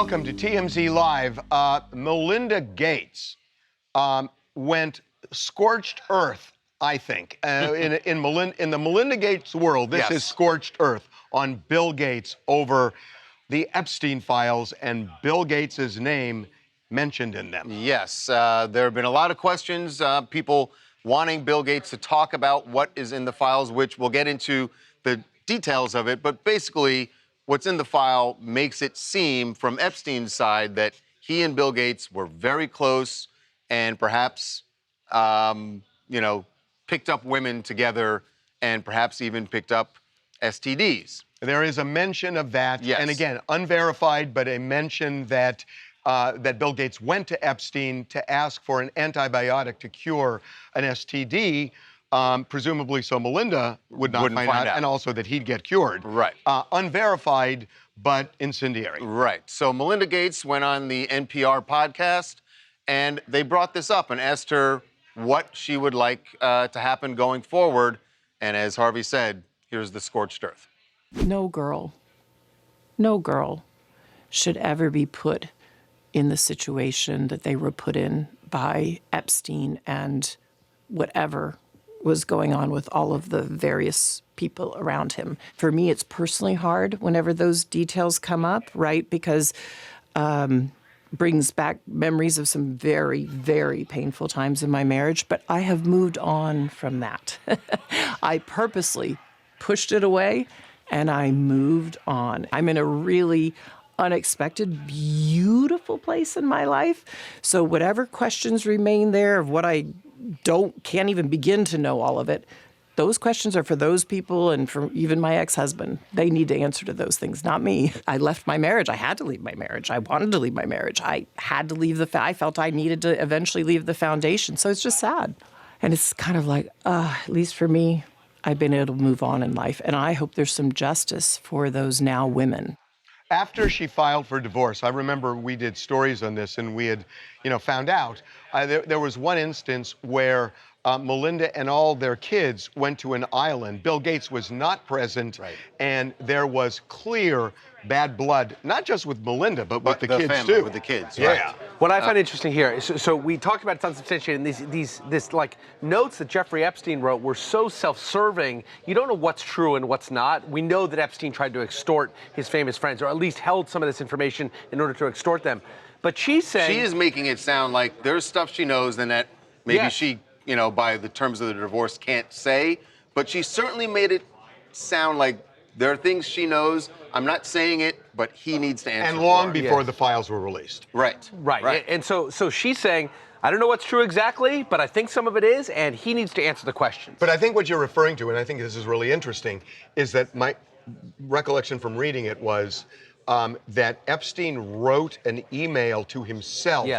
welcome to TMZ Live. Melinda Gates went scorched earth, I think. In the Melinda Gates world, this is scorched earth on Bill Gates over the Epstein files and Bill Gates' name mentioned in them. Yes, there have been a lot of questions, people wanting Bill Gates to talk about what is in the files, which we'll get into the details of it, but basically what's in the file makes it seem from Epstein's side that he and Bill Gates were very close and perhaps, picked up women together and perhaps even picked up STDs. There is a mention of that, and again, unverified, but a mention that that Bill Gates went to Epstein to ask for an antibiotic to cure an STD, presumably so Melinda wouldn't find out, and also that he'd get cured. Right. Unverified, but incendiary. Right. So Melinda Gates went on the NPR podcast, and they brought this up and asked her what she would like to happen going forward. And as Harvey said, here's the scorched earth. No girl should ever be put in the situation that they were put in by Epstein and whatever was going on with all of the various people around him. For me, it's personally hard whenever those details come up, right? Because brings back memories of some very, very painful times in my marriage, but I have moved on from that. I purposely pushed it away and I moved on. I'm in a really unexpected, beautiful place in my life. So whatever questions remain there of what I can't even begin to know all of it, those questions are for those people and for even my ex-husband. They need to answer to those things, not me. I left my marriage. I had to leave my marriage. I wanted to leave my marriage. I had to leave I felt I needed to eventually leave the foundation. So it's just sad. And it's kind of like, at least for me, I've been able to move on in life. And I hope there's some justice for those now women. After she filed for divorce, I remember we did stories on this, and we had, found out there was one instance where Melinda and all their kids went to an island. Bill Gates was not present, and there was clear bad blood, not just with Melinda, but with the kids family, too. with the kids, yeah. What I find interesting here is, so we talked about it's unsubstantiated, and these notes that Jeffrey Epstein wrote were so self-serving. You don't know what's true and what's not. We know that Epstein tried to extort his famous friends, or at least held some of this information in order to extort them. But she's saying... She is making it sound like there's stuff she knows and that maybe she, by the terms of the divorce, can't say. But she certainly made it sound like there are things she knows. I'm not saying it, but he needs to answer. And long before the files were released. Right. And so she's saying, I don't know what's true exactly, but I think some of it is, and he needs to answer the questions. But I think what you're referring to, and I think this is really interesting, is that my recollection from reading it was that Epstein wrote an email to himself,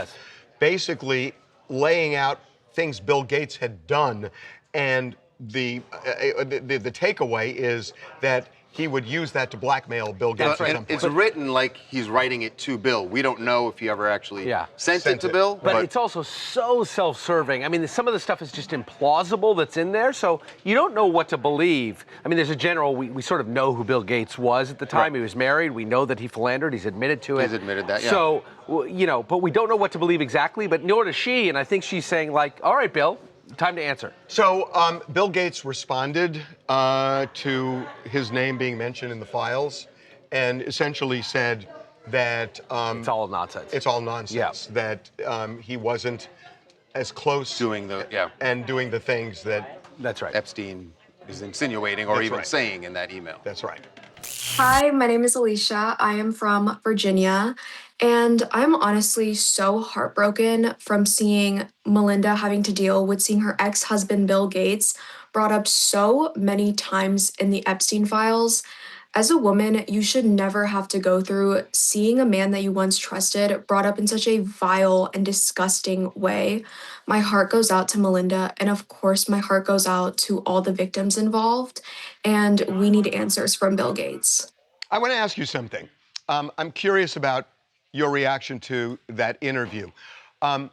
basically laying out things Bill Gates had done, and the takeaway is that he would use that to blackmail Bill Gates at some point. It's written like he's writing it to Bill. We don't know if he ever actually sent it to Bill. But it's also so self-serving. I mean, some of the stuff is just implausible that's in there, so you don't know what to believe. I mean, there's a general, we sort of know who Bill Gates was at the time. He was married. We know that he philandered. He's admitted to it. He's admitted that, So, but we don't know what to believe exactly, but nor does she, and I think she's saying, like, all right, Bill, time to answer. So Bill Gates responded to his name being mentioned in the files and essentially said that... it's all nonsense. It's all nonsense. That he wasn't as close... Doing the things that... That's right. Epstein is insinuating or even saying in that email. That's right. Hi, my name is Alicia. I am from Virginia, and I'm honestly so heartbroken from seeing Melinda having to deal with seeing her ex-husband, Bill Gates, brought up so many times in the Epstein files. As a woman, you should never have to go through seeing a man that you once trusted brought up in such a vile and disgusting way. My heart goes out to Melinda, and of course, my heart goes out to all the victims involved, and we need answers from Bill Gates. I want to ask you something. I'm curious about your reaction to that interview. Do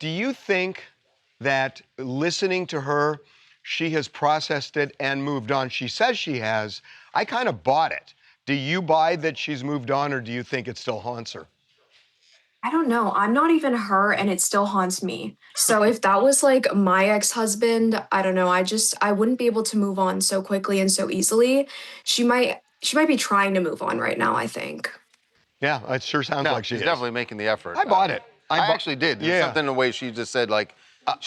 you think that listening to her, she has processed it and moved on? She says she has. I kind of bought it. Do you buy that she's moved on, or do you think it still haunts her? I don't know. I'm not even her and it still haunts me. So if that was like my ex-husband, I don't know. I wouldn't be able to move on so quickly and so easily. She might be trying to move on right now, I think. Yeah, it sure sounds like she she's is. definitely making the effort. I bought it. I actually did. There's Yeah. something in the way she just said, like,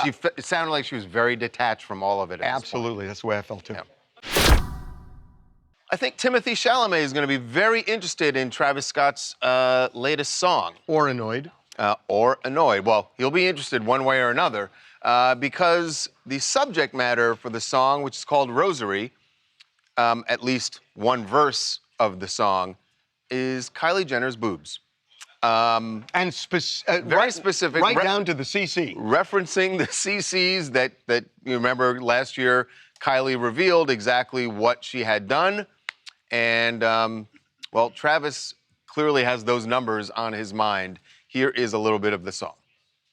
it sounded like she was very detached from all of it. Absolutely, that's the way I felt too. Yeah. I think Timothée Chalamet is going to be very interested in Travis Scott's latest song. Or annoyed. Or annoyed. Well, he'll be interested one way or another because the subject matter for the song, which is called Rosary, at least one verse of the song, is Kylie Jenner's boobs. And very specific. Right down to the CC. Referencing the CCs that you remember last year, Kylie revealed exactly what she had done. And, well, Travis clearly has those numbers on his mind. Here is a little bit of the song.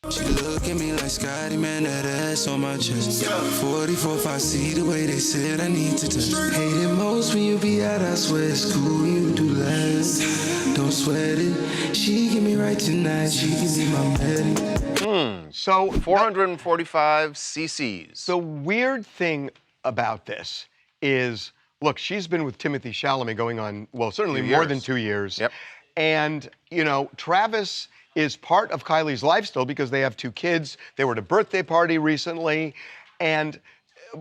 She look at me like Scotty, man, that ass on my chest. 44, 5, see the way they said I need to touch. Hate it most when you be out, I swear it's cool, you do less. Don't sweat it. She get me right tonight, she can be my man. So 445 cc's. The weird thing about this is, look, she's been with Timothée Chalamet going on, well, certainly more than 2 years. Yep. And, you know, Travis is part of Kylie's life still because they have 2 kids. They were at a birthday party recently. And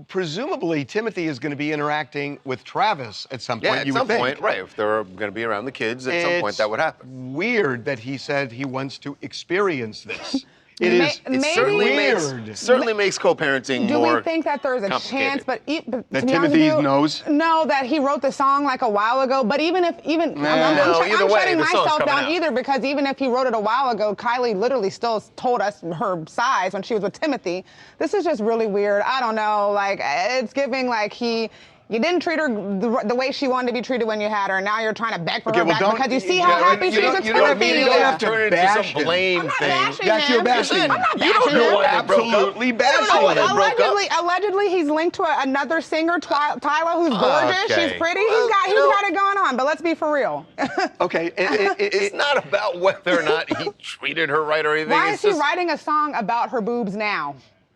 presumably, Timothy is going to be interacting with Travis at some point, at you some would think. point, right. If they're going to be around the kids, at some point that would happen. Weird that he said he wants to experience this. It certainly makes co-parenting Do more we think that there's a chance, that to be honest with Timothy you, knows? No, that he wrote the song like a while ago. But I'm either way, shutting the song's myself coming down out. either because even if he wrote it a while ago, Kylie literally still told us her size when she was with Timothy. This is just really weird. I don't know. Like it's giving like you didn't treat her the way she wanted to be treated when you had her. Now you're trying to beg for her back because you see how happy she's with Timothy. You don't have to turn it into bash some him. blame thing. Yes, you're bashing him. I'm not You don't bashing know him. why they broke up. Absolutely bashing him. Allegedly, he's linked to another singer, Tyler, who's gorgeous. Okay. She's pretty. He's got it going on. But let's be for real. Okay. It's not about whether or not he treated her right or anything. Why It's is he just, writing a song about her boobs now?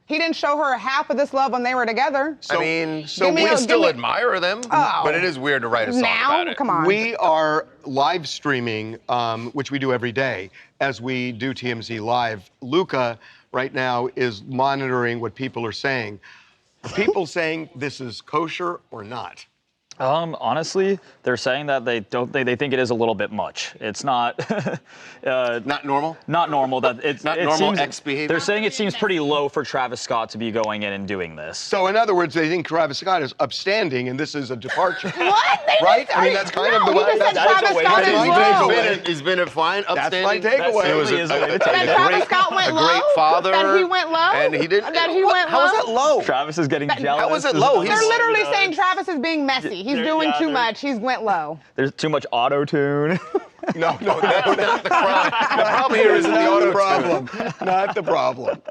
He didn't show her half of this love when they were together. I mean, Give me we a- still give me- admire them, but it is weird to write a song Now, about it. come on. We are live streaming, which we do every day, as we do TMZ Live. Luca, right now, is monitoring what people are saying. Are people saying this is kosher or not? Honestly, they're saying that they think it is a little bit much. It's not Not normal? not normal. That it's Not it normal seems, ex behavior? They're saying it seems pretty low for Travis Scott to be going in and doing this. So, in other words, they think Travis Scott is upstanding and this is a departure. What? Right? I mean, that's kind of the way. He just said that is Travis the way Scott to is take it. low. He's been a fine, upstanding. my takeaway. It was certainly is the way to take it. That Travis Scott went a low? great father. That he went low? And he didn't. That he went How is low? that low? Travis is getting jealous. How is it low? They're literally saying Travis is being messy. He's doing too much. He's went low. There's too much auto-tune. No, That's not the problem. The problem here isn't the not the auto problem. Not the problem.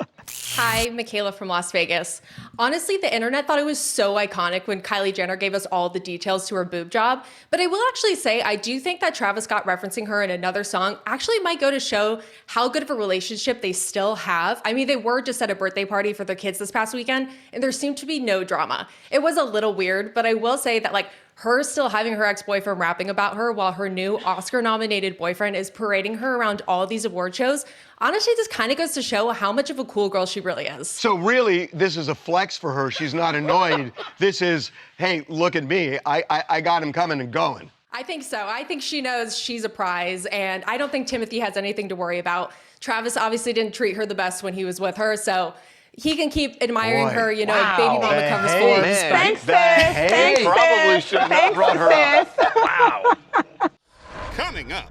Hi, Michaela from Las Vegas. Honestly, the internet thought it was so iconic when Kylie Jenner gave us all the details to her boob job. But I will actually say, I do think that Travis Scott referencing her in another song actually might go to show how good of a relationship they still have. I mean, they were just at a birthday party for their kids this past weekend, and there seemed to be no drama. It was a little weird, but I will say that, her still having her ex-boyfriend rapping about her while her new Oscar-nominated boyfriend is parading her around all these award shows. Honestly, this kind of goes to show how much of a cool girl she really is. So really, this is a flex for her. She's not annoyed. This is, hey, look at me. I got him coming and going. I think so. I think she knows she's a prize, and I don't think Timothy has anything to worry about. Travis obviously didn't treat her the best when he was with her, so he can keep admiring her, baby mama covers Forbes. Thanks, sis. Thanks, Probably sis. should not Thanks, brought her up. sis. Wow. Coming up.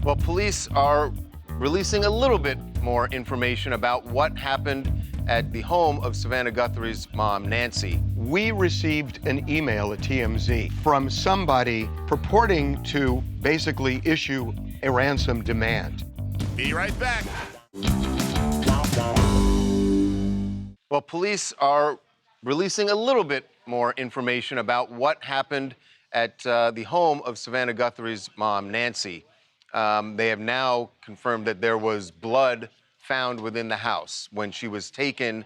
Well, police are releasing a little bit more information about what happened at the home of Savannah Guthrie's mom, Nancy. We received an email at TMZ from somebody purporting to basically issue a ransom demand. Be right back. Well, police are releasing a little bit more information about what happened at the home of Savannah Guthrie's mom, Nancy. They have now confirmed that there was blood found within the house when she was taken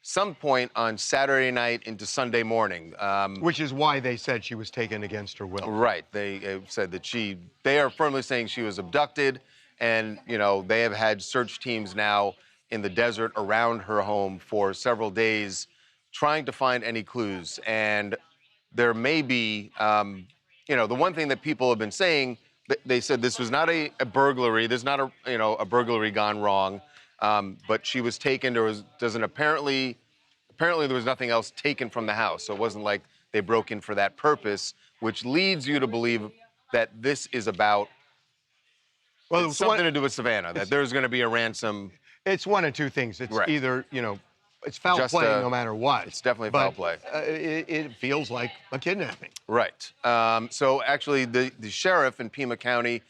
some point on Saturday night into Sunday morning. Which is why they said she was taken against her will. Right. They said that they are firmly saying she was abducted, and, you know, they have had search teams now in the desert around her home for several days trying to find any clues. And there may be, you know, the one thing that people have been saying, they said this was not a burglary. This is not a burglary gone wrong. But she was taken. Apparently there was nothing else taken from the house. So it wasn't like they broke in for that purpose, which leads you to believe that this is about something to do with Savannah, that there's going to be a ransom. It's one of two things. It's either, you know, it's foul play no matter what. It's definitely foul play. It feels like a kidnapping. Right. So actually, the sheriff in Pima County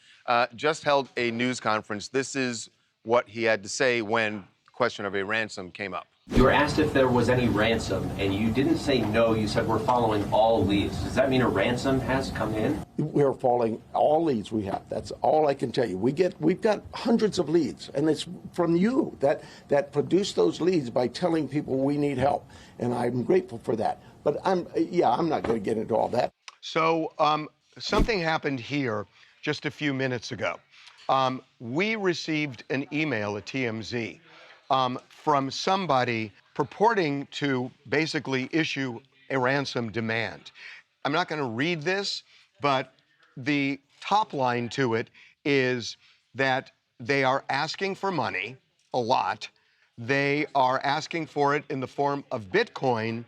just held a news conference. This is what he had to say when the question of a ransom came up. You were asked if there was any ransom, and you didn't say no. You said we're following all leads. Does that mean a ransom has come in? We're following all leads we have. That's all I can tell you. We've got hundreds of leads, and it's from you that produce those leads by telling people we need help, and I'm grateful for that. But I'm not going to get into all that. So something happened here just a few minutes ago. We received an email at TMZ from somebody purporting to basically issue a ransom demand. I'm not going to read this, but the top line to it is that they are asking for money, a lot. They are asking for it in the form of Bitcoin,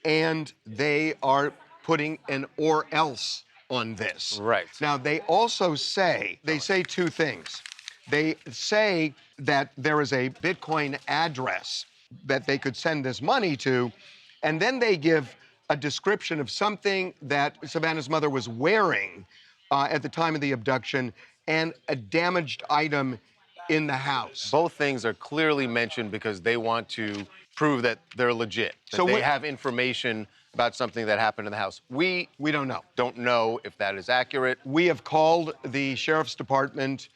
and they are putting an or else on this. Right. Now, they also say two things. They say that there is a Bitcoin address that they could send this money to, and then they give a description of something that Savannah's mother was wearing at the time of the abduction and a damaged item in the house. Both things are clearly mentioned because they want to prove that they're legit, that they have information about something that happened in the house. We don't know. Don't know if that is accurate. We have called the sheriff's department.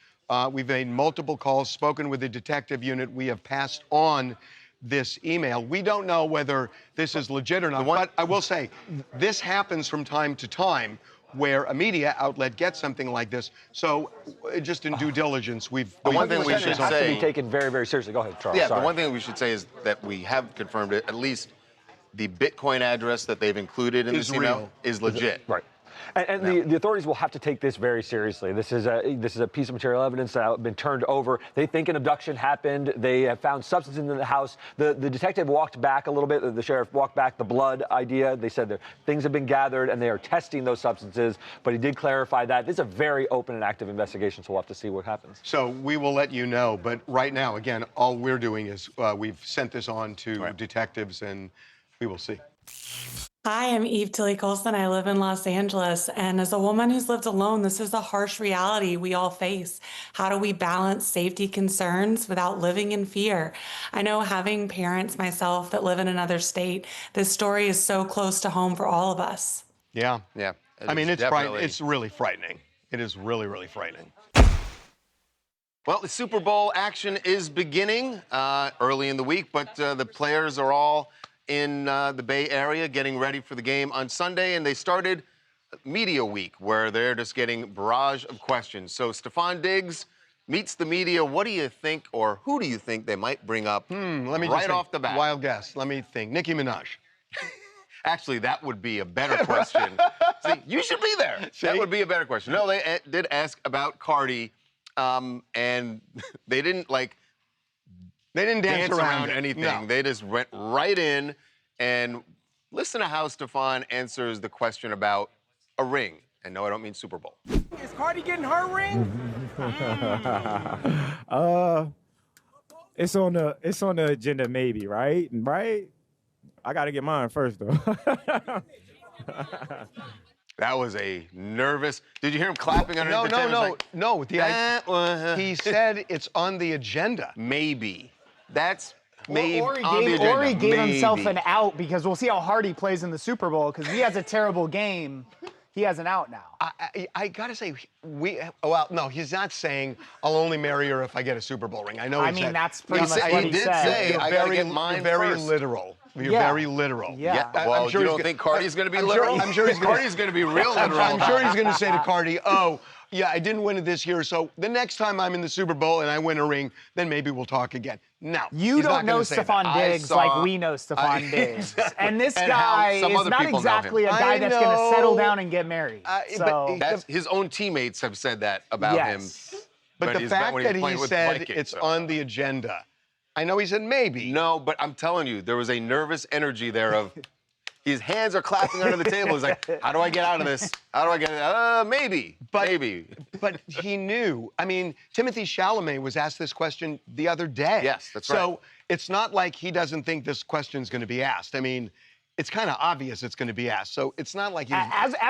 We've made multiple calls, spoken with the detective unit. We have passed on this email. We don't know whether this is legit or not, but I will say, this happens from time to time where a media outlet gets something like this. So just in due diligence, the one thing we should say has to be taken very, very seriously. Go ahead, Charles. Yeah, the one thing we should say is that we have confirmed it, at least the Bitcoin address that they've included in this email is legit. Right. And the authorities will have to take this very seriously. This is a piece of material evidence that has been turned over. They think an abduction happened. They have found substance in the house. The detective walked back a little bit. The sheriff walked back the blood idea. They said that things have been gathered and they are testing those substances. But he did clarify that this is a very open and active investigation, so we'll have to see what happens. So we will let you know. But right now, again, all we're doing is we've sent this on to detectives, and we will see. Hi, I'm Eve Tilly Colson. I live in Los Angeles. And as a woman who's lived alone, this is a harsh reality we all face. How do we balance safety concerns without living in fear? I know, having parents myself that live in another state, this story is so close to home for all of us. Yeah. Yeah. I mean, it's really frightening. It is really, really frightening. Well, the Super Bowl action is beginning early in the week, but the players are all in the Bay Area getting ready for the game on Sunday, and they started Media Week, where they're just getting barrage of questions. So Stefon Diggs meets the media. What do you think, or who do you think they might bring up right off the bat? Wild guess. Let me think. Nicki Minaj. Actually, that would be a better question. See, you should be there. See? That would be a better question. No, they did ask about Cardi, and they didn't dance around anything. No. They just went right in, and listen to how Stefon answers the question about a ring. And no, I don't mean Super Bowl. Is Cardi getting her ring? It's on the agenda, maybe, right? Right? I gotta get mine first, though. That was a nervous. Did you hear him clapping under the table? No. He said it's on the agenda. Maybe. That's maybe Or he gave himself an out because we'll see how hard he plays in the Super Bowl because he has a terrible game. he has an out now. I gotta say, well, no, he's not saying I'll only marry her if I get a Super Bowl ring. I know. I mean, that's pretty much what he did said. say, I gotta get mine very first. literal. You're Yeah. very literal. Yeah. Well, sure you he's don't go- think Cardi's going to be I'm literal? Sure, I'm sure he's gonna, Cardi's going to be real literal. I'm sure he's going to say to Cardi, oh, yeah, I didn't win it this year, so the next time I'm in the Super Bowl and I win a ring, then maybe we'll talk again. No, You he's don't not know gonna say that. Stefon Diggs like we know Stefon Diggs. Exactly. And this And how guy some is other not people know exactly him. a guy I that's going to know. settle down and get married. So That's, his own teammates have said that about him. But the he's fact when that he's he playing with said Vikings, it's so. on the agenda, I know he said maybe. No, but I'm telling you, there was a nervous energy there of his hands are clapping under the table. He's like, how do I get out of this? How do I get out? Maybe. But he knew. I mean, Timothy Chalamet was asked this question the other day. Yes, that's right. So it's not like he doesn't think this question's going to be asked. I mean, it's kind of obvious it's going to be asked. So it's not like he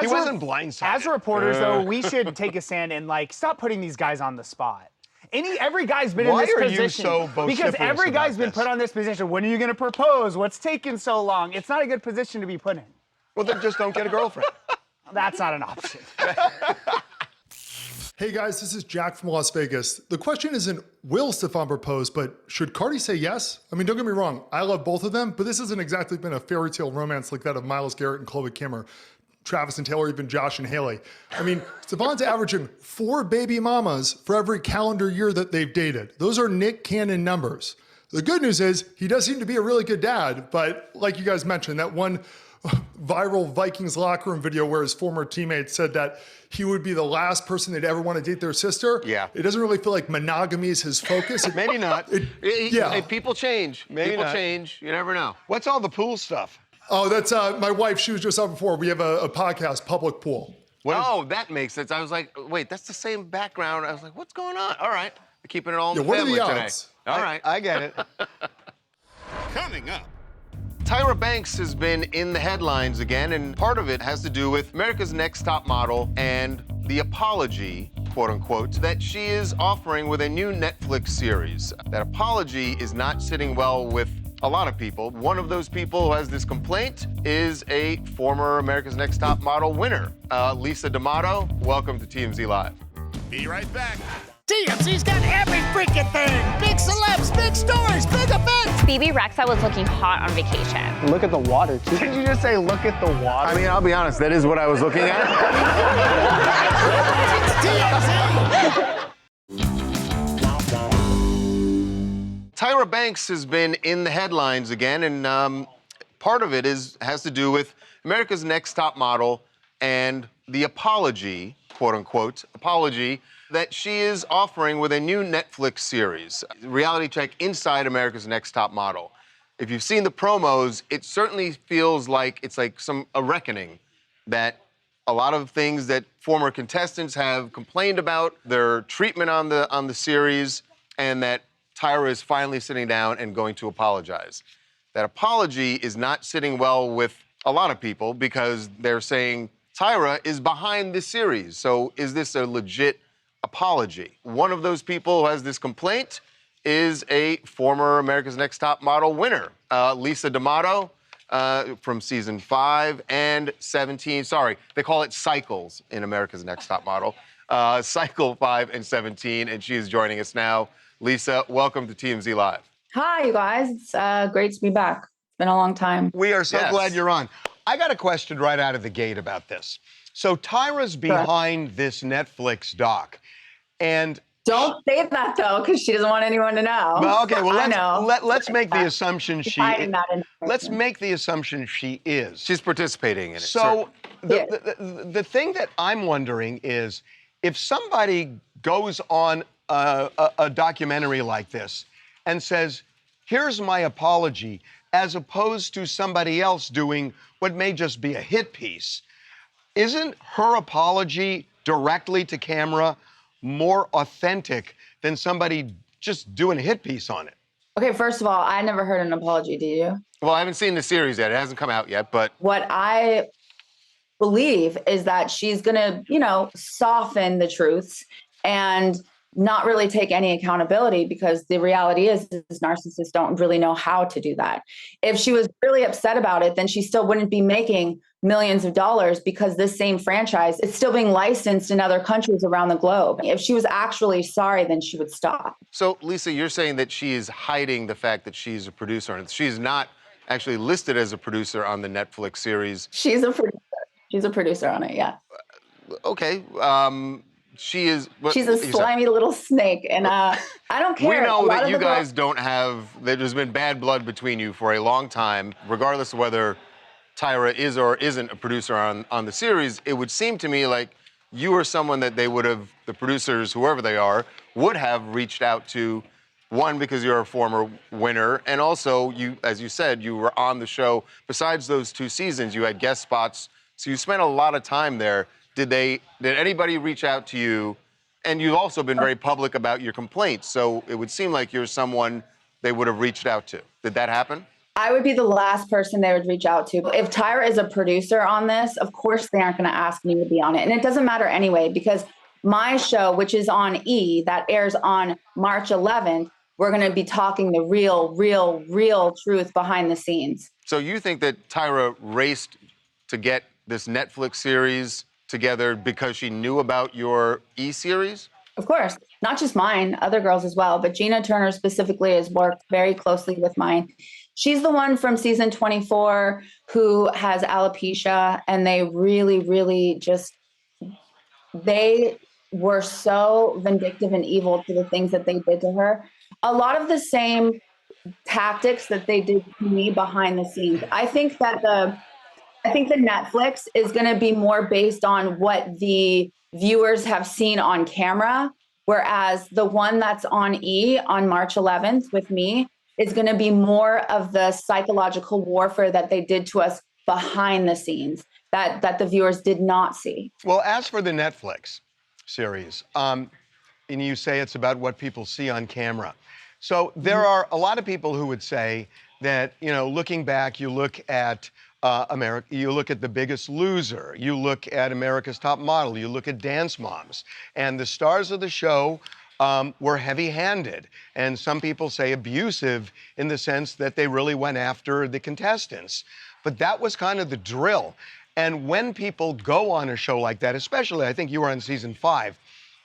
wasn't blindsided. As reporters, though, we should take a stand and stop putting these guys on the spot. Every guy's been in this position. Why are you so vociferous Because every about guy's been this? put on this position. When are you going to propose? What's taking so long? It's not a good position to be put in. Well, then just don't get a girlfriend. That's not an option. Hey guys, this is Jack from Las Vegas. The question isn't will Stefon propose, but should Cardi say yes? I mean, don't get me wrong, I love both of them, but this hasn't exactly been a fairy tale romance like that of Myles Garrett and Chloe Kimmer, Travis and Taylor, even Josh and Haley. I mean, Stefon's averaging 4 baby mamas for every calendar year that they've dated. Those are Nick Cannon numbers. The good news is he does seem to be a really good dad, but like you guys mentioned, that one viral Vikings locker room video where his former teammate said that he would be the last person they'd ever want to date their sister. Yeah. It doesn't really feel like monogamy is his focus. Maybe not. Hey, people change. Maybe people not. change. You never know. What's all the pool stuff? Oh, that's my wife. She was just on before. We have a podcast, Public Pool. That makes sense. I was like, wait, that's the same background. I was like, what's going on? All right. We're keeping it all in the what are family the today. odds? All right. I get it. Coming up. Tyra Banks has been in the headlines again, and part of it has to do with America's Next Top Model and the apology, quote unquote, that she is offering with a new Netflix series. That apology is not sitting well with a lot of people. One of those people who has this complaint is a former America's Next Top Model winner, Lisa D'Amato. Welcome to TMZ Live. Be right back. TMZ's got every freaking thing. Big celebs, big stories, big events. BB Rexa was looking hot on vacation. Look at the water, too. Did you just say look at the water? I mean, I'll be honest, that is what I was looking at. Tyra Banks has been in the headlines again, and part of it has to do with America's Next Top Model and the apology, quote unquote, apology that she is offering with a new Netflix series, reality check inside America's Next Top Model. If you've seen the promos, it certainly feels like it's like a reckoning that a lot of things that former contestants have complained about, their treatment on the series, and that Tyra is finally sitting down and going to apologize. That apology is not sitting well with a lot of people because they're saying Tyra is behind this series. So is this a legit apology? One of those people who has this complaint is a former America's Next Top Model winner, Lisa D'Amato, from season 5 and 17. Sorry, they call it cycles in America's Next Top Model. Cycle 5 and 17, and she is joining us now. Lisa, welcome to TMZ Live. Hi, you guys. It's great to be back. It's been a long time. We are so glad you're on. I got a question right out of the gate about this. So Tyra's behind this Netflix doc, and don't say that though, because she doesn't want anyone to know. Well, okay, well let's make the that. assumption She's hiding that in let's make the assumption she is. She's participating in it. So the thing that I'm wondering is if somebody goes on a documentary like this and says, "Here's my apology," as opposed to somebody else doing what may just be a hit piece, isn't her apology directly to camera more authentic than somebody just doing a hit piece on it? Okay, first of all, I never heard an apology, did you? Well, I haven't seen the series yet. It hasn't come out yet, but What I believe is that she's gonna, soften the truths and not really take any accountability, because the reality is narcissists don't really know how to do that. If she was really upset about it, then she still wouldn't be making millions of dollars, because this same franchise is still being licensed in other countries around the globe. If she was actually sorry, then she would stop. So, Lisa, you're saying that she is hiding the fact that she's a producer, and she's not actually listed as a producer on the Netflix series. She's a producer. She's a producer on it, yeah. Okay. She is. She's a slimy little snake, and I don't care. We know that you guys don't have. There's been bad blood between you for a long time, regardless of whether Tyra is or isn't a producer on the series. It would seem to me like you are someone that they would have, the producers, whoever they are, would have reached out to. One, because you're a former winner, and also you, as you said, you were on the show. Besides those 2 seasons, you had guest spots, so you spent a lot of time there. Did anybody reach out to you? And you've also been very public about your complaints, so it would seem like you're someone they would have reached out to. Did that happen? I would be the last person they would reach out to. If Tyra is a producer on this, of course they aren't going to ask me to be on it. And it doesn't matter anyway, because my show, which is on E, that airs on March 11th, we're going to be talking the real truth behind the scenes. So you think that Tyra raced to get this Netflix series together because she knew about your E series? Of course, not just mine, other girls as well, but Gina Turner specifically has worked very closely with mine. She's the one from season 24 who has alopecia, and they really they were so vindictive and evil to the things that they did to her. A lot of the same tactics that they did to me behind the scenes. I think the Netflix is going to be more based on what the viewers have seen on camera, whereas the one that's on E on March 11th with me is going to be more of the psychological warfare that they did to us behind the scenes that the viewers did not see. Well, as for the Netflix series, and you say it's about what people see on camera. So there are a lot of people who would say that, looking back, you look at America, you look at The Biggest Loser, you look at America's Top Model, you look at Dance Moms, and the stars of the show were heavy-handed, and some people say abusive in the sense that they really went after the contestants. But that was kind of the drill. And when people go on a show like that, especially, I think you were on season 5,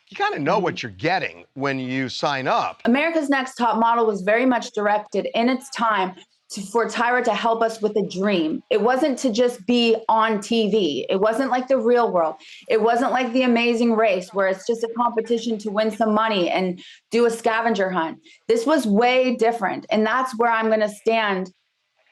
you kind of know what you're getting when you sign up. America's Next Top Model was very much directed in its time for Tyra to help us with a dream. It wasn't to just be on TV. It wasn't like the real world. It wasn't like The Amazing Race, where it's just a competition to win some money and do a scavenger hunt. This was way different. And that's where I'm going to stand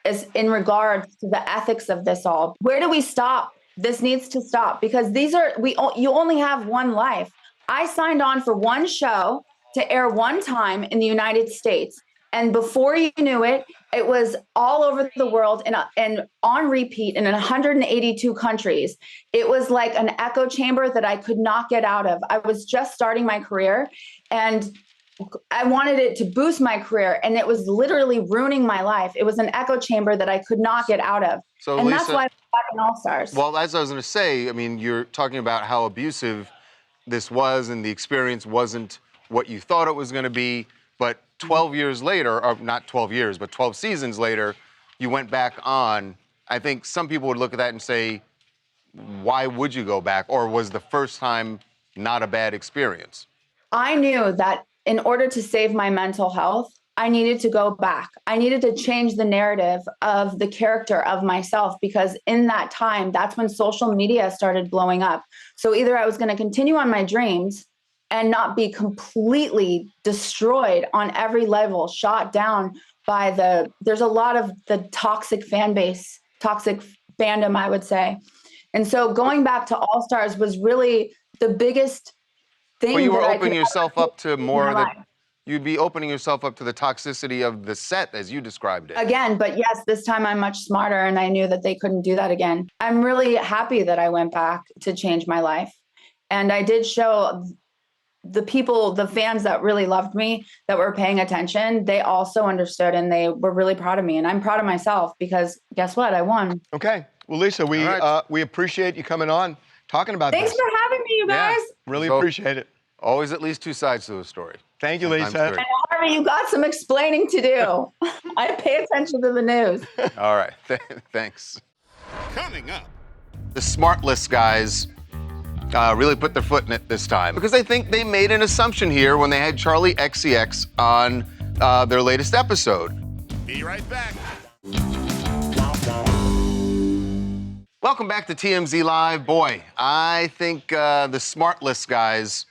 as in regards to the ethics of this all. Where do we stop? This needs to stop, because you only have one life. I signed on for one show to air one time in the United States. And before you knew it, it was all over the world and on repeat in 182 countries. It was like an echo chamber that I could not get out of. I was just starting my career, and I wanted it to boost my career, and it was literally ruining my life. It was an echo chamber that I could not get out of. So, and Lisa, that's why I'm back in All Stars. Well, as I was going to say, I mean, you're talking about how abusive this was, and the experience wasn't what you thought it was going to be. But 12 years later, or not 12 years, but 12 seasons later, you went back on. I think some people would look at that and say, why would you go back? Or was the first time not a bad experience? I knew that in order to save my mental health, I needed to go back. I needed to change the narrative of the character of myself, because in that time, that's when social media started blowing up. So either I was going to continue on my dreams and not be completely destroyed on every level, shot down by there's a lot of the toxic fan base, toxic fandom, I would say. And so going back to All Stars was really the biggest thing. Well, you were that opening yourself up to more of the, life. you'd be opening yourself up to the toxicity of the set as you described it. Again, but yes, this time I'm much smarter, and I knew that they couldn't do that again. I'm really happy that I went back to change my life. And I did show the people, the fans that really loved me, that were paying attention, they also understood, and they were really proud of me. And I'm proud of myself, because guess what? I won. Okay. Well, Lisa, we appreciate you coming on, talking about Thanks this. for having me, you guys. Yeah, really appreciate it. Always at least two sides to a story. Thank you, Sometimes Lisa. three. And Harvey, you got some explaining to do. I pay attention to the news. All right, thanks. Coming up. The Smartless guys really put their foot in it this time because I think they made an assumption here when they had Charli XCX on their latest episode. Be right back. Welcome back to TMZ Live. Boy, I think the Smartless guys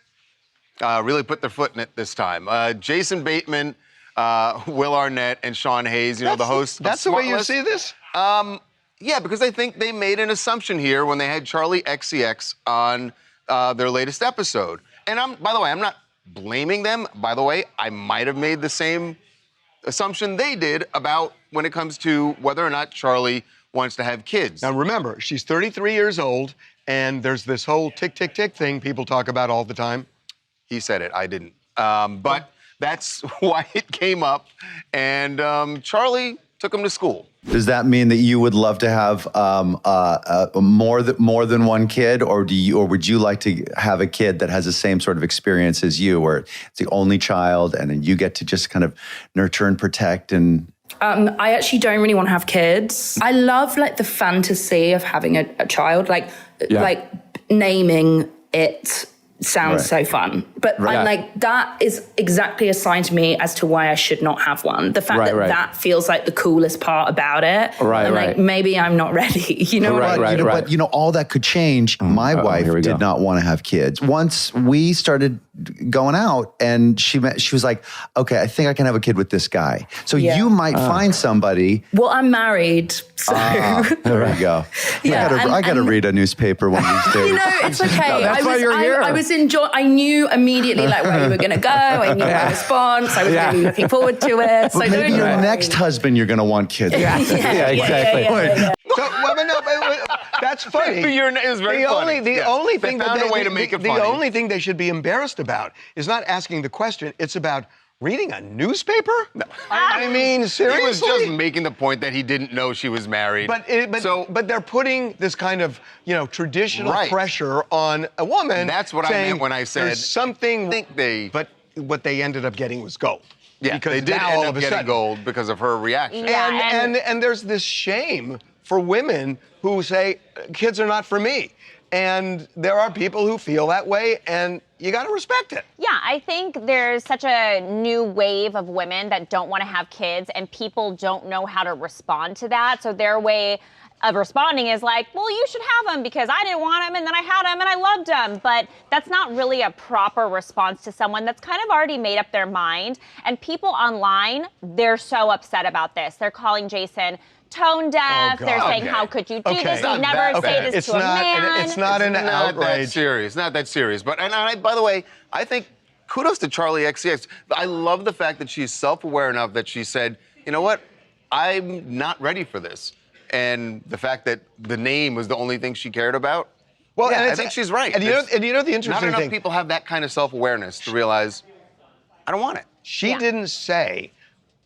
really put their foot in it this time. Jason Bateman, Will Arnett, and Sean Hayes, the hosts. That's the way you see this? Yeah, because I think they made an assumption here when they had Charli XCX on their latest episode. And by the way, I'm not blaming them. By the way, I might have made the same assumption they did about when it comes to whether or not Charli wants to have kids. Now remember, she's 33 years old, and there's this whole tick, tick, tick thing people talk about all the time. He said it, I didn't. But that's why it came up, and Charli took him to school. Does that mean that you would love to have more than one kid, or would you like to have a kid that has the same sort of experience as you, where it's the only child and then you get to just kind of nurture and protect and? I actually don't really want to have kids. I love the fantasy of having a child, like naming it sounds so fun. But I'm that is exactly a sign to me as to why I should not have one. The fact that feels like the coolest part about it. And maybe I'm not ready. You know what I mean? But all that could change. My wife did not want to have kids. Once we started going out and she was like, okay, I think I can have a kid with this guy. So you might find somebody. Well, I'm married. So. There we go. I got to read a newspaper one of these days. It's okay. No, that's why you're here. I knew immediately where you were going to go. I knew my response. I was really looking forward to it. So maybe your next husband, you're going to want kids. Exactly. So, that's funny. It was very funny. The only thing they found a way to make it funny. The only thing they should be embarrassed about is not asking the question. It's about reading a newspaper? No. I mean, seriously? He was just making the point that he didn't know she was married. But they're putting this kind of, traditional pressure on a woman. That's what I meant when I said there's something. But what they ended up getting was gold. Yeah, because they did now, end all up of a getting sudden, gold because of her reaction. Yeah, and there's this shame for women who say, kids are not for me. And there are people who feel that way, and you got to respect it. Yeah, I think there's such a new wave of women that don't want to have kids, and people don't know how to respond to that. So their way of responding is like, well, you should have them because I didn't want them, and then I had them, and I loved them. But that's not really a proper response to someone that's kind of already made up their mind. And people online, they're so upset about this. They're calling Jason tone deaf. They're saying, how could you do this? You never say this to a man. It's not an outrage. It's not that serious. But by the way, I think kudos to Charli XCX. I love the fact that she's self-aware enough that she said, you know what, I'm not ready for this. And the fact that the name was the only thing she cared about. Well, I think she's right. And you know the interesting thing? Not enough people have that kind of self-awareness to realize, I don't want it. She didn't say,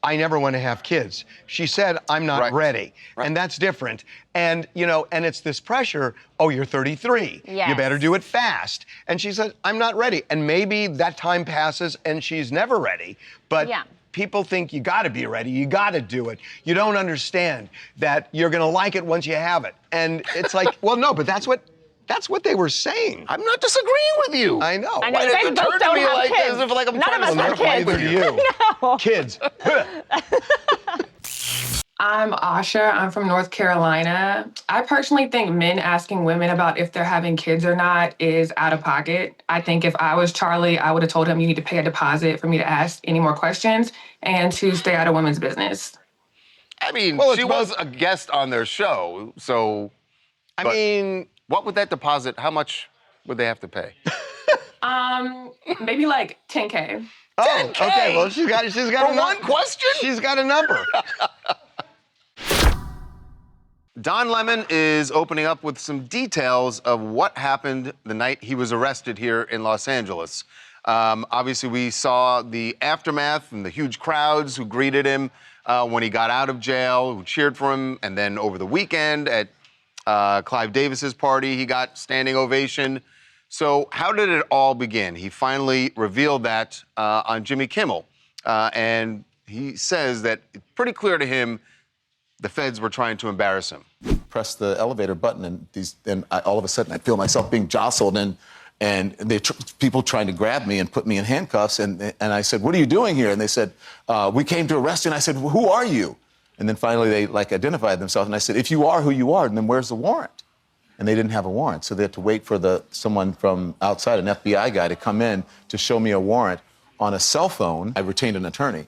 I never want to have kids. She said, I'm not ready. And that's different. And, and it's this pressure, oh, you're 33. Yes. You better do it fast. And she said, I'm not ready. And maybe that time passes and she's never ready. But people think you got to be ready. You got to do it. You don't understand that you're going to like it once you have it. And it's like, well, no, but that's what they were saying. I'm not disagreeing with you. I know. I know. You guys both don't have kids. None of us have kids. Neither do you. No. Kids. I'm Asha. I'm from North Carolina. I personally think men asking women about if they're having kids or not is out of pocket. I think if I was Charli, I would have told him you need to pay a deposit for me to ask any more questions and to stay out of women's business. I mean, she was a guest on their show, so... what would that deposit, how much would they have to pay? Maybe like 10K. Oh, 10K? okay. Well, she's got for one question? She's got a number. Don Lemon is opening up with some details of what happened the night he was arrested here in Los Angeles. Obviously, we saw the aftermath and the huge crowds who greeted him when he got out of jail, who cheered for him, and then over the weekend at Clive Davis's party, he got standing ovation. So how did it all begin? He finally revealed that on Jimmy Kimmel. And he says that it's pretty clear to him the feds were trying to embarrass him. Press the elevator button, and all of a sudden I feel myself being jostled, and people trying to grab me and put me in handcuffs. And I said, "What are you doing here?" And they said, "We came to arrest you." And I said, "Who are you?" And then finally they identified themselves. And I said, "If you are who you are, then where's the warrant?" And they didn't have a warrant, so they had to wait for someone from outside, an FBI guy, to come in to show me a warrant on a cell phone. I retained an attorney.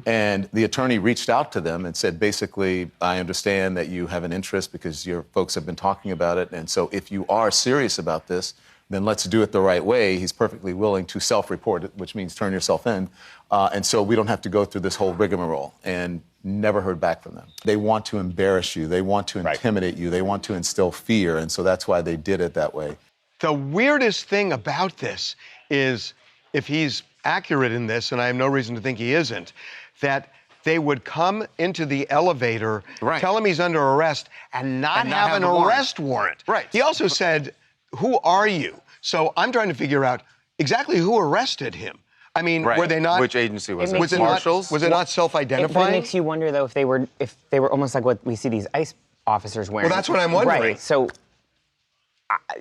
And the attorney reached out to them and said, basically, I understand that you have an interest because your folks have been talking about it. And so if you are serious about this, then let's do it the right way. He's perfectly willing to self-report it, which means turn yourself in. And so we don't have to go through this whole rigmarole. And never heard back from them. They want to embarrass you. They want to intimidate you. They want to instill fear. And so that's why they did it that way. The weirdest thing about this is, if he's accurate in this, and I have no reason to think he isn't, that they would come into the elevator, tell him he's under arrest, and not have an arrest warrant. Right. He also said, "Who are you?" So I'm trying to figure out exactly who arrested him. I mean, were they not? Which agency was it? Was it Marshals? Was it not self-identifying? But it makes you wonder, though, if they were almost like what we see these ICE officers wearing. Well, that's what I'm wondering. Right. So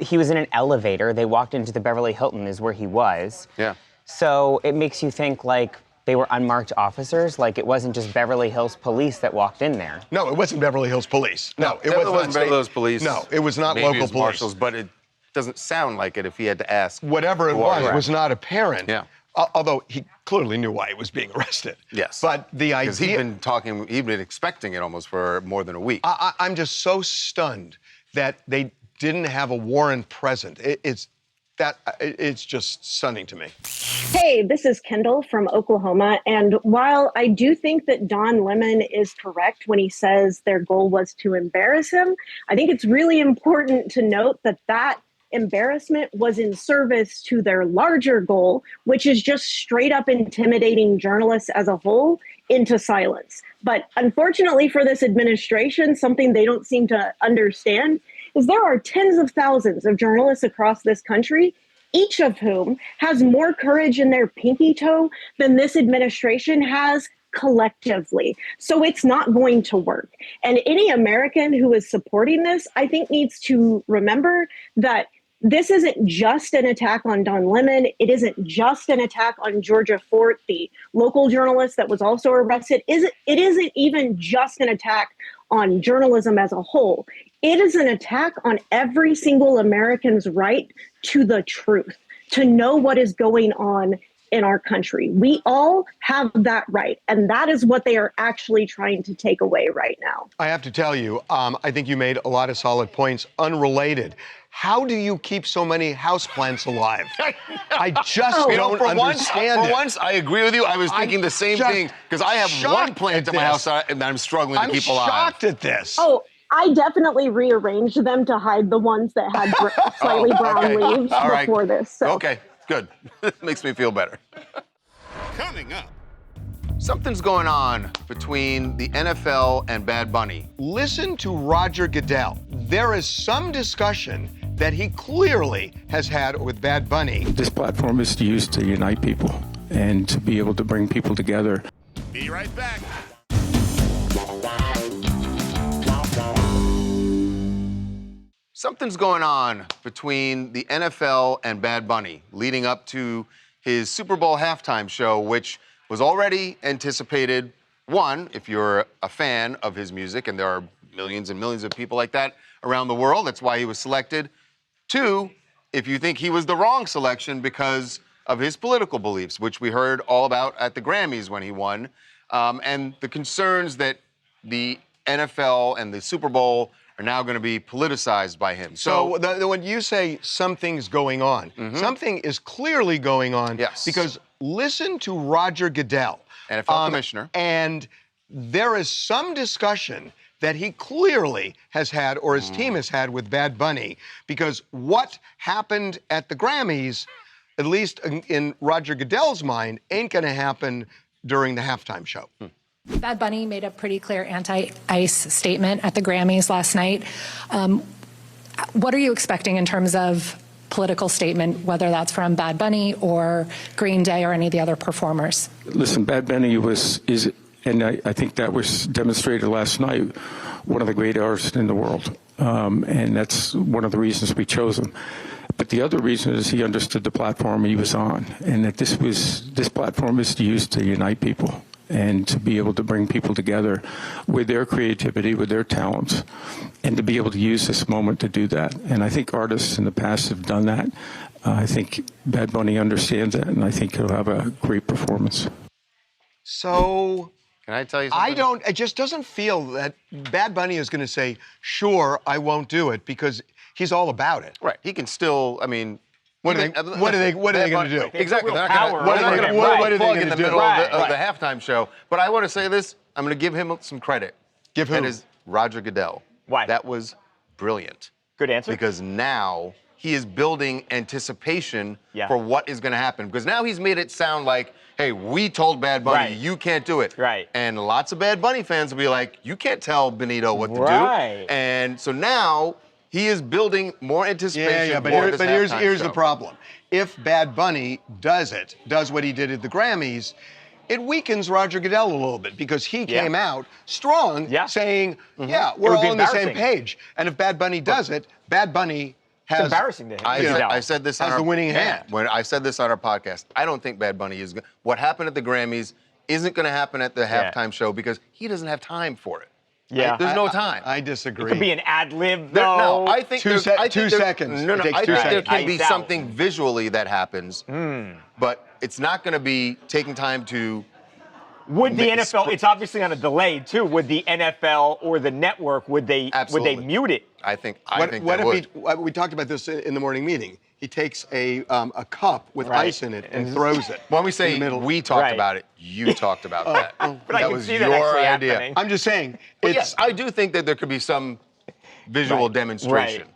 he was in an elevator. They walked into the Beverly Hilton, is where he was. Yeah. So it makes you think like they were unmarked officers, like it wasn't just Beverly Hills Police that walked in there. No, it wasn't Beverly Hills Police. No, it wasn't Beverly Hills Police. No, it was not Maybe local it's police. Marshals, but it doesn't sound like it if he had to ask. Whatever it was not apparent. Yeah. Although he clearly knew why he was being arrested. Yes. But the idea... Because he'd been expecting it almost for more than a week. I'm just so stunned that they didn't have a warrant present. It's just stunning to me. Hey, this is Kendall from Oklahoma. And while I do think that Don Lemon is correct when he says their goal was to embarrass him, I think it's really important to note that embarrassment was in service to their larger goal, which is just straight up intimidating journalists as a whole into silence. But unfortunately for this administration, something they don't seem to understand is there are tens of thousands of journalists across this country, each of whom has more courage in their pinky toe than this administration has collectively. So it's not going to work. And any American who is supporting this, I think, needs to remember that this isn't just an attack on Don Lemon. It isn't just an attack on Georgia Fort, the local journalist that was also arrested. It isn't even just an attack on journalism as a whole. It is an attack on every single American's right to the truth, to know what is going on in our country. We all have that right, and that is what they are actually trying to take away right now. I have to tell you, I think you made a lot of solid points, unrelated. How do you keep so many houseplants alive? I just don't understand it. For once, I agree with you. I was thinking the same thing, because I have one plant in my house and I'm struggling to keep alive. I'm shocked at this. Oh, I definitely rearranged them to hide the ones that had slightly brown leaves before this. So. Okay, good. Makes me feel better. Coming up. Something's going on between the NFL and Bad Bunny. Listen to Roger Goodell. There is some discussion that he clearly has had with Bad Bunny. This platform is used to unite people and to be able to bring people together. Be right back. Something's going on between the NFL and Bad Bunny leading up to his Super Bowl halftime show, which was already anticipated. One, if you're a fan of his music, and there are millions and millions of people like that around the world, that's why he was selected. Two, if you think he was the wrong selection because of his political beliefs, which we heard all about at the Grammys when he won, and the concerns that the NFL and the Super Bowl are now going to be politicized by him. So when you say something's going on, something is clearly going on. Yes. Because listen to Roger Goodell, NFL commissioner. And there is some discussion that he clearly has had, or his team has had, with Bad Bunny, because what happened at the Grammys, at least in Roger Goodell's mind, ain't going to happen during the halftime show. Bad Bunny made a pretty clear anti-ICE statement at the Grammys last night. What are you expecting in terms of political statement, whether that's from Bad Bunny or Green Day or any of the other performers. Listen, Bad Bunny is, and I think that was demonstrated last night, one of the great artists in the world. And that's one of the reasons we chose him. But the other reason is he understood the platform he was on, and that this platform is used to unite people and to be able to bring people together with their creativity, with their talents, and to be able to use this moment to do that. And I think artists in the past have done that. I think Bad Bunny understands that, and I think he'll have a great performance. So, can I tell you something? It just doesn't feel that Bad Bunny is going to say, sure, I won't do it, because he's all about it. Right. He can still, I mean, what are they going to do? Exactly. They're not going to plug in the middle of the halftime show. But I want to say this. I'm going to give him some credit. Give who? That is Roger Goodell. Why? That was brilliant. Good answer. Because now he is building anticipation for what is going to happen. Because now he's made it sound like, hey, we told Bad Bunny, you can't do it. Right. And lots of Bad Bunny fans will be like, you can't tell Benito what to do. And so now he is building more anticipation. But here's the problem. If Bad Bunny does what he did at the Grammys, it weakens Roger Goodell a little bit, because he came out strong saying, we're all on the same page. And if Bad Bunny does it, Bad Bunny has... It's embarrassing to him. I said this on the winning hand. When I said this on our podcast, I don't think Bad Bunny is... What happened at the Grammys isn't going to happen at the halftime show, because he doesn't have time for it. Yeah. There's no time. I disagree. It could be an ad lib, though. No, I think two seconds. No, It takes I 2 think there seconds. can be something visually that happens, but it's not going to be taking time to... Would the NFL? It's obviously on a delay too. Would the NFL or the network would they mute it? I think we talked about this in the morning meeting. He takes a cup with ice in it and throws it. When we say we talked about it, you talked about that. But I that can was see your that actually idea. happening. I'm just saying. Yes, I do think that there could be some visual demonstration.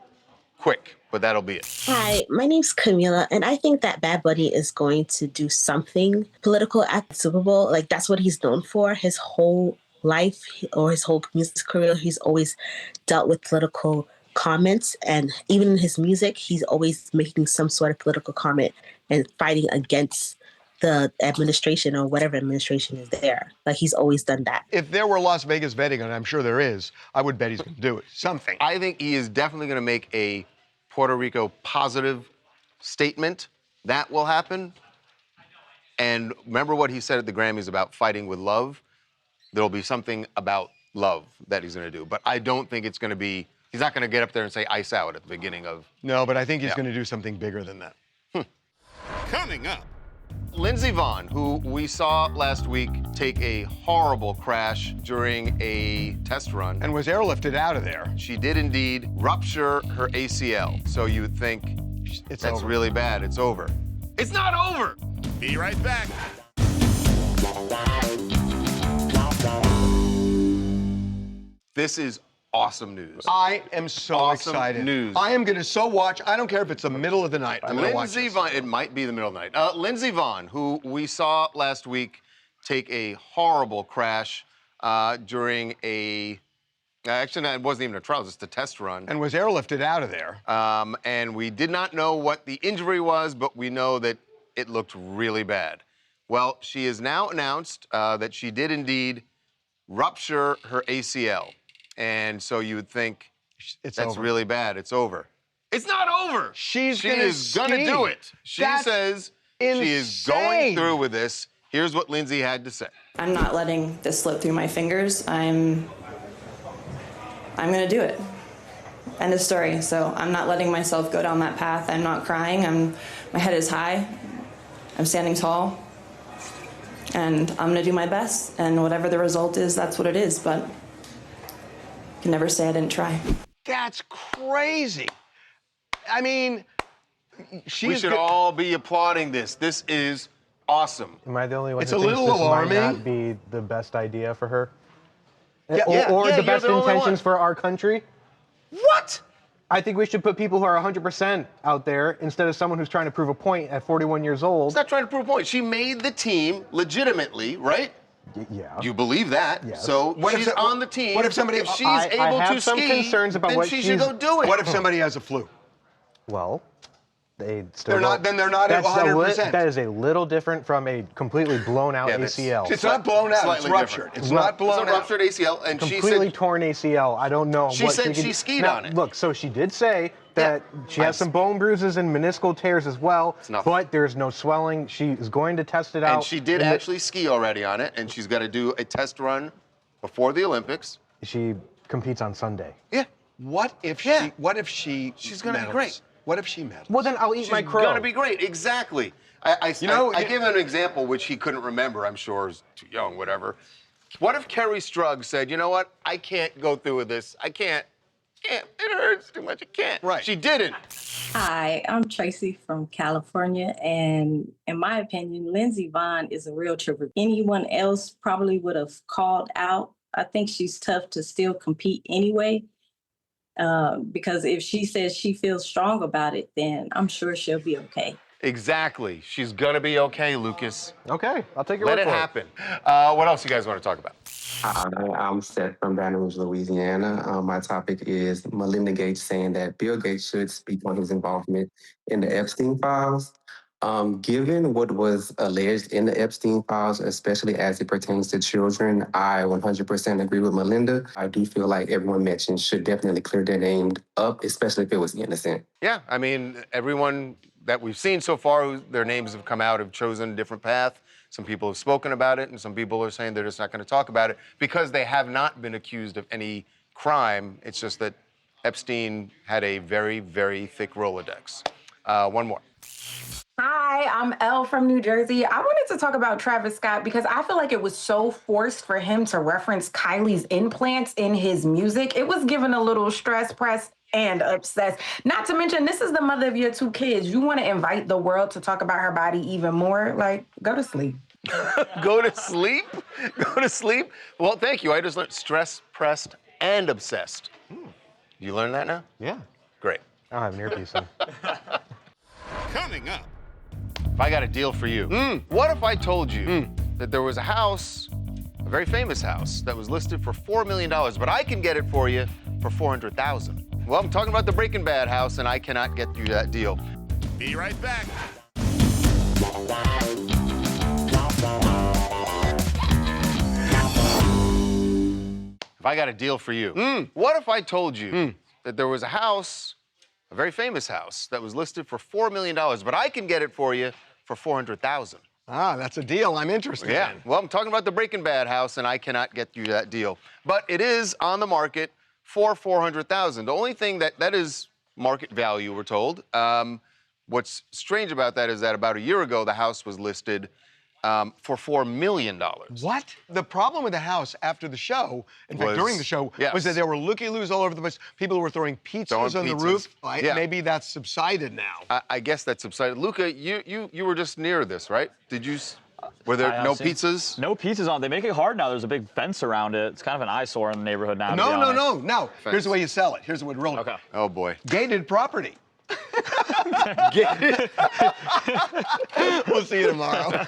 Quick, but that'll be it. Hi, my name's Camila, and I think that Bad Bunny is going to do something political at the Super Bowl. Like, that's what he's known for. His whole life or his whole music career, he's always dealt with political comments, and even in his music, he's always making some sort of political comment and fighting against the administration or whatever administration is there. Like, he's always done that. If there were Las Vegas betting, and I'm sure there is, I would bet he's going to do it. Something. I think he is definitely going to make a Puerto Rico positive statement. That will happen. And remember what he said at the Grammys about fighting with love? There'll be something about love that he's going to do. But I don't think it's going to be, he's not going to get up there and say ice out at the beginning of... No, but I think he's going to do something bigger than that. Coming up. Lindsey Vonn, who we saw last week take a horrible crash during a test run. And was airlifted out of there. She did indeed rupture her ACL. So you would think that's really bad. It's over. It's not over! Be right back. This is awesome news. I am so excited. News. I am going to watch. I don't care if it's the middle of the night. I'm going to watch Lindsey Vonn, it might be the middle of the night. Lindsey Vonn, who we saw last week take a horrible crash during a... Actually, it wasn't even a trial, just a test run. And was airlifted out of there. And we did not know what the injury was, but we know that it looked really bad. Well, she has now announced that she did indeed rupture her ACL. And so you would think that's really bad. It's over. It's not over. She is going to do it. She says she is going through with this. Here's what Lindsey had to say. I'm not letting this slip through my fingers. I'm going to do it. End of story. So I'm not letting myself go down that path. I'm not crying. My head is high. I'm standing tall. And I'm going to do my best. And whatever the result is, that's what it is. But you can never say I didn't try. That's crazy. I mean, we should all be applauding this. This is awesome. Am I the only one It's who a thinks little this alarming. might not be the best idea for her? Yeah, or the you're best the only intentions one. for our country? What? I think we should put people who are 100% out there instead of someone who's trying to prove a point at 41 years old. She's not trying to prove a point. She made the team legitimately, right? Yeah. You believe that. Yes. So she's on the team. What if somebody... If she's I able have to some ski, concerns about then what she should go do it. What if somebody has a flu? Well, They still They're not. Then they're not at that's 100%. That is a little different from a completely blown out ACL. It's not blown out. It's Slightly ruptured. different. It's not blown It's a ruptured ACL, and completely she said torn ACL. I don't know. She said she skied on it. Look, so she did say that she has some bone bruises and meniscal tears as well, but there's no swelling. She is going to test it out. And she did actually ski already on it, and she's got to do a test run before the Olympics. She competes on Sunday. Yeah. What if she? What if she? She's gonna be medals? great. What if she medals? Well, then I'll eat my crow. She's gonna be great. Exactly. I gave him an example which he couldn't remember. I'm sure is too young, whatever. What if Kerri Strug said, "You know what? I can't go through with this. I can't. It hurts too much. I can't." Right. She didn't. Hi, I'm Tracy from California, and in my opinion, Lindsey Vonn is a real trooper. Anyone else probably would have called out. I think she's tough to still compete anyway, because if she says she feels strong about it, then I'm sure she'll be okay. Exactly. She's gonna be okay, Lucas. Okay, I'll take your Let word it for happen. What else you guys want to talk about? I'm Seth from Baton Rouge, Louisiana. My topic is Melinda Gates saying that Bill Gates should speak on his involvement in the Epstein files. Given what was alleged in the Epstein files, especially as it pertains to children, I 100% agree with Melinda. I do feel like everyone mentioned should definitely clear their name up, especially if it was innocent. Yeah, I mean, everyone that we've seen so far, their names have come out, have chosen a different path. Some people have spoken about it, and some people are saying they're just not going to talk about it because they have not been accused of any crime. It's just that Epstein had a very, very thick Rolodex. One more. Hi, I'm Elle from New Jersey. I wanted to talk about Travis Scott because I feel like it was so forced for him to reference Kylie's implants in his music. It was given a little stress, pressed, and obsessed. Not to mention, this is the mother of your 2 kids. You want to invite the world to talk about her body even more? Like, go to sleep. Go to sleep? Go to sleep? Well, thank you. I just learned stress, pressed, and obsessed. You learned that now? Yeah. Great. I'll have an earpiece in. Coming up. If I got a deal for you, what if I told you that there was a house, a very famous house, that was listed for $4 million, but I can get it for you for $400,000? Well, I'm talking about the Breaking Bad house, and I cannot get you that deal. Be right back. If I got a deal for you, what if I told you that there was a house, a very famous house, that was listed for $4 million, but I can get it for you for $400,000? Ah, that's a deal I'm interested in. Yeah, well, I'm talking about the Breaking Bad house, and I cannot get you that deal. But it is on the market for $400,000. The only thing that is market value, we're told. What's strange about that is that about a year ago, the house was listed for $4 million. What? The problem with the house after the show, in fact, during the show, was that there were looky-loos all over the place. People were throwing pizzas on the roof. Yeah. Maybe that's subsided now. I guess that's subsided. Luca, you were just near this, right? Did you? Were there no pizzas? No pizzas on. They make it hard now. There's a big fence around it. It's kind of an eyesore in the neighborhood now. No. Here's the way you sell it. Here's the way to roll it. Okay. Oh boy. Gated property. We'll see you tomorrow.